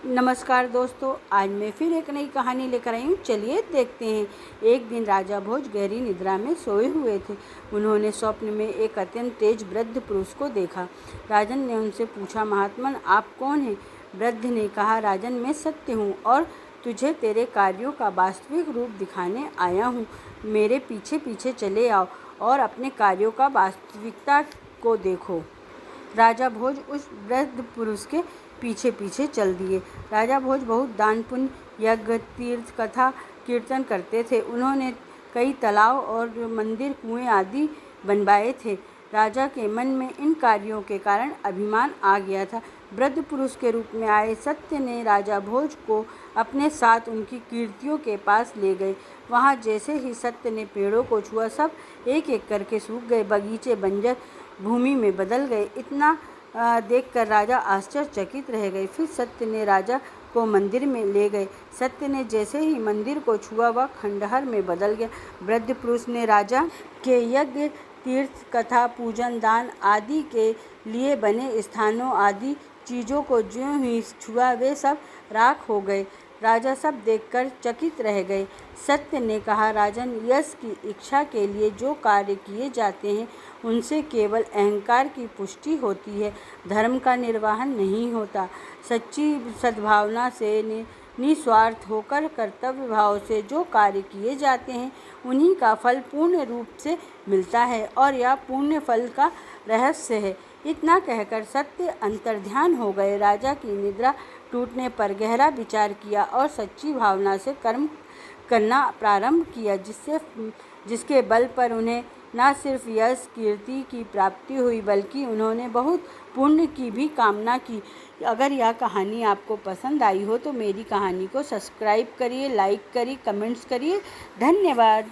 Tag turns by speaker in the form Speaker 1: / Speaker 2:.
Speaker 1: नमस्कार दोस्तों, आज मैं फिर एक नई कहानी लेकर आई हूँ। चलिए देखते हैं। एक दिन राजा भोज गहरी निद्रा में सोए हुए थे। उन्होंने स्वप्न में एक अत्यंत तेज वृद्ध पुरुष को देखा। राजन ने उनसे पूछा, महात्मन आप कौन हैं? वृद्ध ने कहा, राजन मैं सत्य हूँ और तुझे तेरे कार्यों का वास्तविक रूप दिखाने आया हूँ। मेरे पीछे पीछे चले आओ और अपने कार्यों का वास्तविकता को देखो। राजा भोज उस वृद्ध पुरुष के पीछे पीछे चल दिए। राजा भोज बहुत दान पुण्य, यज्ञ, तीर्थ, कथा, कीर्तन करते थे। उन्होंने कई तालाब और मंदिर, कुएं आदि बनवाए थे। राजा के मन में इन कार्यों के कारण अभिमान आ गया था। वृद्ध पुरुष के रूप में आए सत्य ने राजा भोज को अपने साथ उनकी कीर्तियों के पास ले गए। वहाँ जैसे ही सत्य ने पेड़ों को छुआ, सब एक एक करके सूख गए। बगीचे बंजर भूमि में बदल गए। इतना देखकर राजा आश्चर्यचकित रह गए। फिर सत्य ने राजा को मंदिर में ले गए। सत्य ने जैसे ही मंदिर को छुआ, वह खंडहर में बदल गया। वृद्ध पुरुष ने राजा के यज्ञ, तीर्थ, कथा, पूजन, दान आदि के लिए बने स्थानों आदि चीज़ों को ज्यों ही छुआ, वे सब राख हो गए। राजा सब देखकर चकित रह गए। सत्य ने कहा, राजन, यश की इच्छा के लिए जो कार्य किए जाते हैं उनसे केवल अहंकार की पुष्टि होती है, धर्म का निर्वहन नहीं होता। सच्ची सद्भावना से निस्वार्थ होकर कर्तव्य भाव से जो कार्य किए जाते हैं उन्हीं का फल पूर्ण रूप से मिलता है और यह पूर्ण फल का रहस्य है। इतना कहकर सत्य अंतर्ध्यान हो गए। राजा की निद्रा टूटने पर गहरा विचार किया और सच्ची भावना से कर्म करना प्रारंभ किया, जिसके बल पर उन्हें न सिर्फ यश कीर्ति की प्राप्ति हुई, बल्कि उन्होंने बहुत पुण्य की भी कामना की। अगर यह कहानी आपको पसंद आई हो तो मेरी कहानी को सब्सक्राइब करिए, लाइक करिए, कमेंट्स करिए। धन्यवाद।